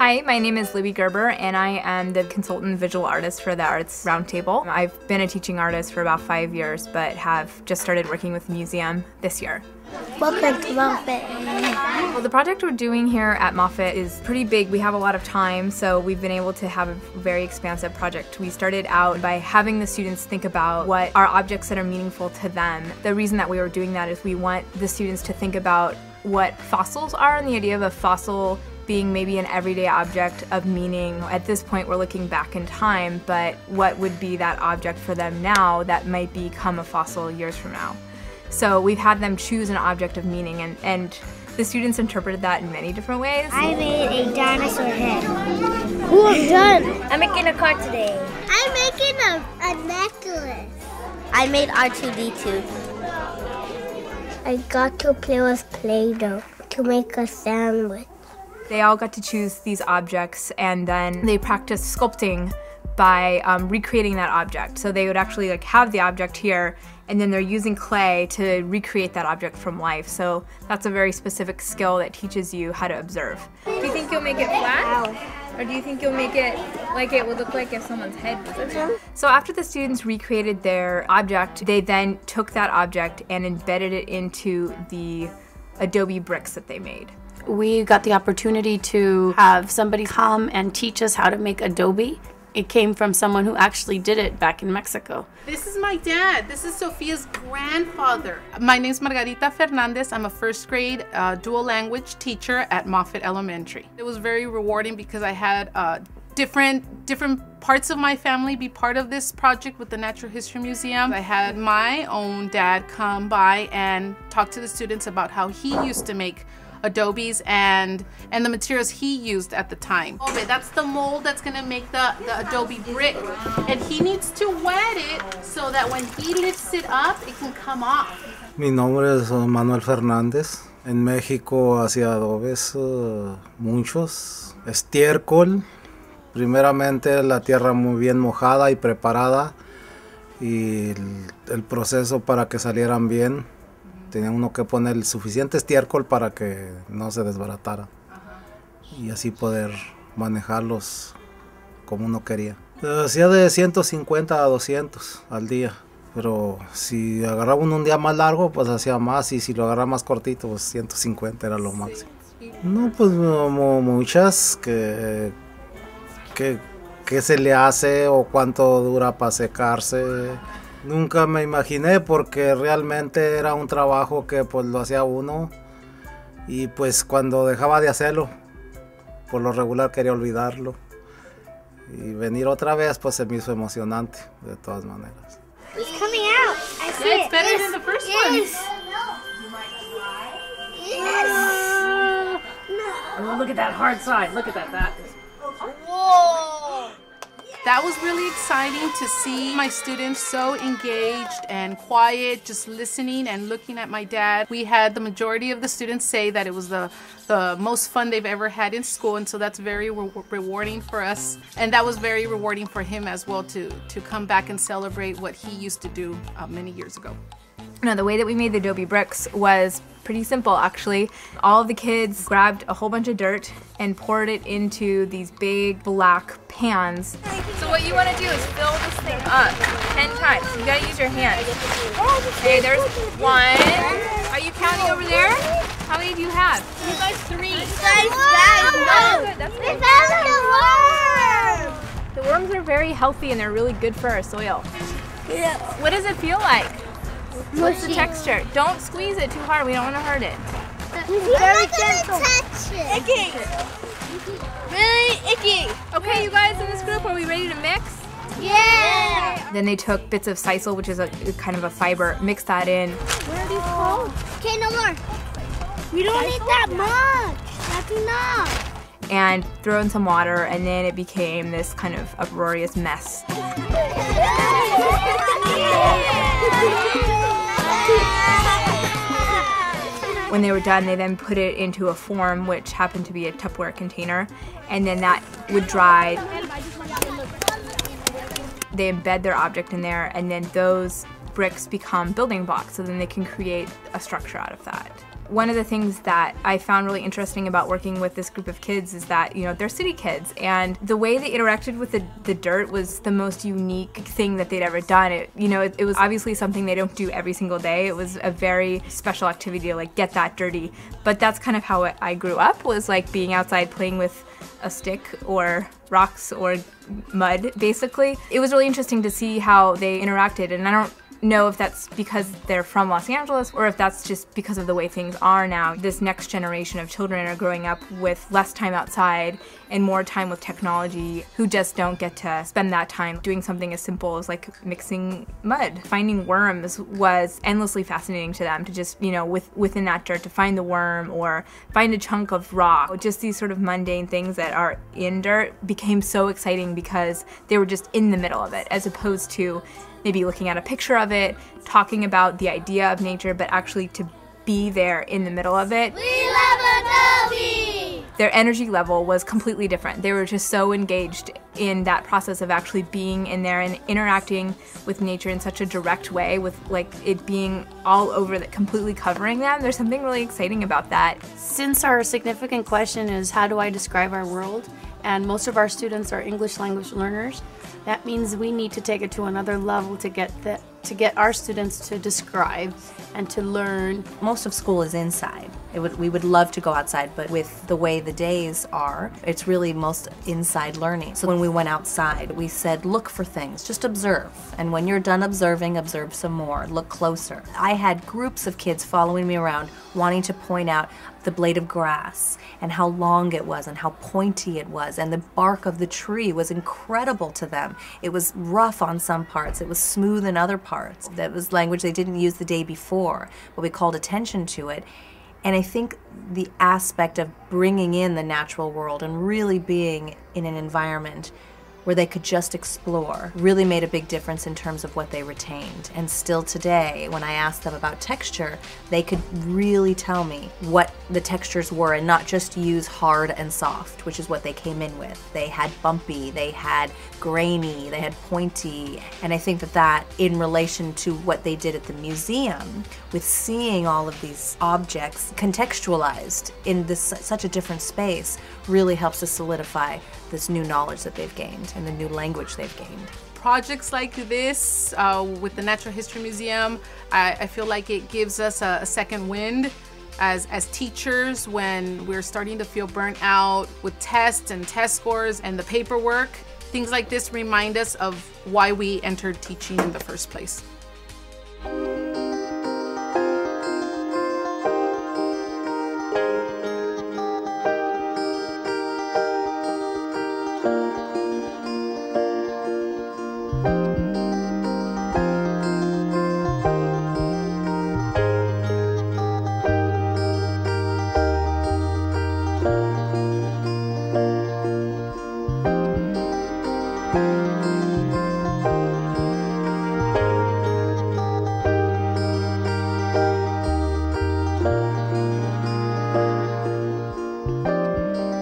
Hi, my name is Libby Gerber, and I am the consultant visual artist for the Arts Roundtable. I've been a teaching artist for about 5 years, but have just started working with the museum this year. Welcome to Moffett. Well, the project we're doing here at Moffett is pretty big. We have a lot of time, so we've been able to have a very expansive project. We started out by having the students think about what are objects that are meaningful to them. The reason that we were doing that is we want the students to think about what fossils are, and the idea of a fossil being maybe an everyday object of meaning. At this point, we're looking back in time, but what would be that object for them now that might become a fossil years from now? So we've had them choose an object of meaning, and the students interpreted that in many different ways. I made a dinosaur head. Cool, done. I'm making a car today. I'm making a necklace. I made R2-D2. I got to play with Play-Doh to make a sandwich. They all got to choose these objects, and then they practiced sculpting by recreating that object. So they would actually have the object here, and then they're using clay to recreate that object from life. So that's a very specific skill that teaches you how to observe. Do you think you'll make it flat? Or do you think you'll make it like it would look like if someone's head was in it? So after the students recreated their object, they then took that object and embedded it into the Adobe bricks that they made. We got the opportunity to have somebody come and teach us how to make Adobe. It came from someone who actually did it back in Mexico. This is my dad. This is Sophia's grandfather. My name's Margarita Fernandez. I'm a first grade dual language teacher at Moffett Elementary. It was very rewarding because I had different parts of my family be part of this project with the Natural History Museum. I had my own dad come by and talk to the students about how he used to make Adobes and the materials he used at the time. Okay, that's the mold that's gonna make the Adobe brick, and he needs to wet it so that when he lifts it up, it can come off. Mi nombre es Manuel Fernández. En México hacía adobes muchos. Estiércol, primeramente la tierra muy bien mojada y preparada, y el proceso para que salieran bien. Tenía uno que poner el suficiente estiércol para que no se desbaratara y así poder manejarlos como uno quería. Hacía de 150 a 200 al día, pero si agarraba un día más largo, pues hacía más, y si lo agarraba más cortito, pues 150 era lo máximo. No, pues muchas que se le hace o cuánto dura para secarse. Nunca me imaginé, porque realmente era un trabajo que pues lo hacía uno, y pues cuando dejaba de hacerlo, por lo regular quería olvidarlo, y venir otra vez pues se me hizo emocionante de todas maneras. It's coming out. I see It's better than the first one. Yes. Oh, look at that hard side. Look at that. Whoa. That was really exciting to see my students so engaged and quiet, just listening and looking at my dad. We had the majority of the students say that it was the most fun they've ever had in school, and so that's very rewarding for us. And that was very rewarding for him as well, to come back and celebrate what he used to do many years ago. No, the way that we made the Adobe bricks was pretty simple, actually. All of the kids grabbed a whole bunch of dirt and poured it into these big black pans. So what you want to do is fill this thing up 10 times. You gotta use your hands. Okay, there's one. Are you counting over there? How many do you have? You guys 3. You Good, that's We good. found the worm. The worms are very healthy, and they're really good for our soil. Yeah. What does it feel like? What's the texture? Don't squeeze it too hard. We don't want to hurt it. Very gentle. Touch it. Icky. Really icky. Okay, you guys in this group, are we ready to mix? Yeah. Then they took bits of sisal, which is a kind of a fiber, mixed that in. Where are these called? Okay, no more. We don't need that much. That's enough. And throw in some water, and then it became this kind of uproarious mess. When they were done, they then put it into a form, which happened to be a Tupperware container, and then that would dry. They embed their object in there, and then those bricks become building blocks, so then they can create a structure out of that. One of the things that I found really interesting about working with this group of kids is that, you know, they're city kids, and the way they interacted with the dirt was the most unique thing that they'd ever done. It was obviously something they don't do every single day. It was a very special activity to like get that dirty, but that's kind of how I grew up, was like being outside playing with a stick or rocks or mud, basically. It was really interesting to see how they interacted, and I don't know if that's because they're from Los Angeles or if that's just because of the way things are now. This next generation of children are growing up with less time outside and more time with technology, who just don't get to spend that time doing something as simple as like mixing mud. Finding worms was endlessly fascinating to them, to just, you know, within that dirt, to find the worm or find a chunk of rock. Just these sort of mundane things that are in dirt became so exciting because they were just in the middle of it, as opposed to maybe looking at a picture of it, talking about the idea of nature, but actually to be there in the middle of it. We love Adobe! Their energy level was completely different. They were just so engaged in that process of actually being in there and interacting with nature in such a direct way, with like it being all over, that completely covering them. There's something really exciting about that. Since our significant question is, how do I describe our world? And most of our students are English language learners, that means we need to take it to another level to get our students to describe and to learn. Most of school is inside. We would love to go outside, but with the way the days are, it's really most inside learning. So when we went outside, we said, look for things, just observe. And when you're done observing, observe some more, look closer. I had groups of kids following me around, wanting to point out the blade of grass and how long it was and how pointy it was, and the bark of the tree was incredible to them. It was rough on some parts, it was smooth in other parts. That was language they didn't use the day before, but we called attention to it. And I think the aspect of bringing in the natural world and really being in an environment where they could just explore really made a big difference in terms of what they retained. And still today, when I asked them about texture, they could really tell me what the textures were and not just use hard and soft, which is what they came in with. They had bumpy, they had grainy, they had pointy. And I think that in relation to what they did at the museum, with seeing all of these objects contextualized in this such a different space, really helps to solidify this new knowledge that they've gained and the new language they've gained. Projects like this with the Natural History Museum, I feel like it gives us a second wind as teachers when we're starting to feel burnt out with tests and test scores and the paperwork. Things like this remind us of why we entered teaching in the first place.